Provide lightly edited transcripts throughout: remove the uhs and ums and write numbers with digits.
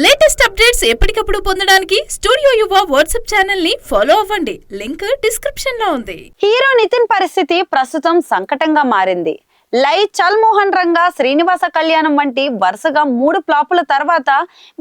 Latest updates ఎప్పటికప్పుడు పొందడానికి studio యువ వాట్సాప్ ఛానల్ ని ఫాలో అవ్వండి. లింక్ డిస్క్రిప్షన్ లో ఉంది. హీరో నితిన్ పరిస్థితి ప్రస్తుతం సంకటంగా మారింది. లై, చల్ మోహన్ రంగా, శ్రీనివాస కళ్యాణం వంటి వరుసగా 3 ఫ్లాపుల తర్వాత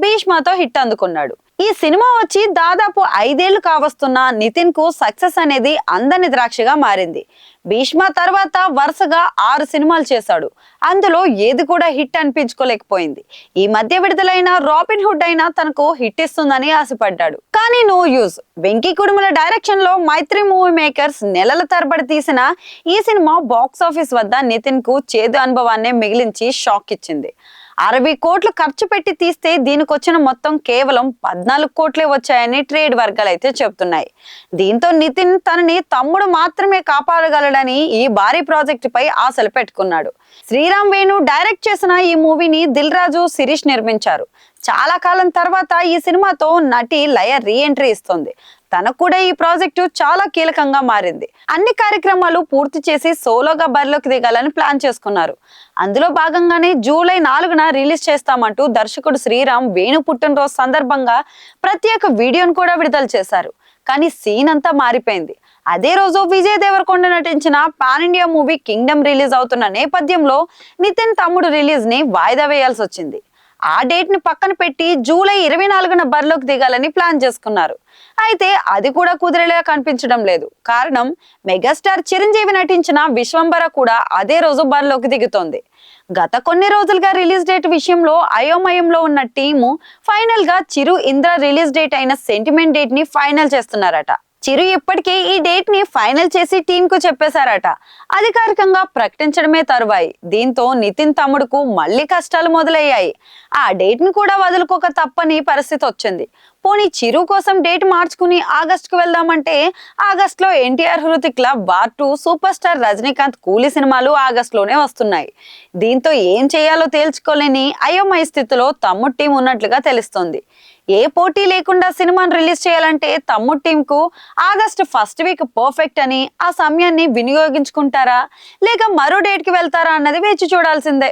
భీష్మతో హిట్ అందుకున్నాడు. ఈ సినిమా వచ్చి దాదాపు 5 ఏళ్లు కావస్తున్న నితిన్ కు సక్సెస్ అనేది అందని ద్రాక్షగా మారింది. భీష్మ తర్వాత వరుసగా 6 సినిమాలు చేశాడు. అందులో ఏది కూడా హిట్ అనిపించుకోలేకపోయింది. ఈ మధ్య విడుదలైన రాబిన్ హుడ్ అయినా తనకు హిట్ ఇస్తుందని ఆశపడ్డాడు. కానీ no use. Venky Kudumula direction లో మైత్రి మూవీ మేకర్స్ నెలల తరబడి తీసిన ఈ సినిమా బాక్స్ ఆఫీస్ వద్ద నితిన్ కు చేదు అనుభవాన్ని మిగిలించి షాక్ ఇచ్చింది. 60 కోట్లు ఖర్చు పెట్టి తీస్తే దీనికి వచ్చిన మొత్తం కేవలం 14 కోట్లే వచ్చాయని ట్రేడ్ వర్గాలు అయితే చెబుతున్నాయి. దీంతో నితిన్ తనని తమ్ముడు మాత్రమే కాపాడగలడని ఈ భారీ ప్రాజెక్టు పై ఆశలు పెట్టుకున్నాడు. శ్రీరామ్ వేణు డైరెక్ట్ చేసిన ఈ మూవీని దిల్ రాజు, శిరీష్ నిర్మించారు. చాలా కాలం తర్వాత ఈ సినిమాతో నటి లయ రీ ఎంట్రీ ఇస్తుంది. తనకు కూడా ఈ ప్రాజెక్టు చాలా కీలకంగా మారింది. అన్ని కార్యక్రమాలు పూర్తి చేసి సోలోగా బరిలోకి దిగాలని ప్లాన్ చేసుకున్నారు. అందులో భాగంగానే జూలై 4న రిలీజ్ చేస్తామంటూ దర్శకుడు శ్రీరామ్ వేణు పుట్టినరోజు సందర్భంగా ప్రత్యేక వీడియోను కూడా విడుదల చేశారు. కానీ సీన్ అంతా మారిపోయింది. అదే రోజు విజయ్ దేవరకొండ నటించిన pan India movie Kingdom release అవుతున్న నేపథ్యంలో నితిన్ తమ్ముడు రిలీజ్ ని వాయిదా వేయాల్సి వచ్చింది. ఆ డేట్ ని పక్కన పెట్టి జూలై 24న బరిలోకి దిగాలని ప్లాన్ చేసుకున్నారు. అయితే అది కూడా కుదిరేలా కనిపించడం లేదు. కారణం, మెగాస్టార్ చిరంజీవి నటించిన విశ్వంబర కూడా అదే రోజు బరిలోకి దిగుతోంది. గత కొన్ని రోజులుగా రిలీజ్ డేట్ విషయంలో అయోమయంలో ఉన్న టీము ఫైనల్ గా చిరు, ఇంద్ర రిలీజ్ డేట్ అయిన సెంటిమెంట్ డేట్ ని ఫైనల్ చేస్తున్నారట. చిరు ఇప్పటికే ఈ డేట్ ని ఫైనల్ చేసి టీమ్ కు చెప్పేశారట. అధికారికంగా ప్రకటించడమే తరువాయి. దీంతో నితిన్ తమ్ముడుకు మళ్లీ కష్టాలు మొదలయ్యాయి. ఆ డేట్ ని కూడా వదులుకోక తప్పని పరిస్థితి వచ్చింది. పోనీ చిరు కోసం డేట్ మార్చుకుని ఆగస్టుకు వెళ్దామంటే ఆగస్టులో ఎన్టీఆర్, హృతిక్ ల వార్ 2, సూపర్ స్టార్ రజనీకాంత్ కూలీ సినిమాలు ఆగస్టులోనే వస్తున్నాయి. దీంతో ఏం చేయాలో తేల్చుకోలేని అయోమయ స్థితిలో తమ్ముడు టీం ఉన్నట్లుగా తెలుస్తోంది. ఏ పోటీ లేకుండా సినిమాను రిలీజ్ చేయాలంటే తమ్ముడు టీం కు ఆగస్టు ఫస్ట్ వీక్ పర్ఫెక్ట్ అని ఆ సమయాన్ని వినియోగించుకుంటారా లేక మరో డేట్ కి వెళ్తారా అన్నది వేచి చూడాల్సిందే.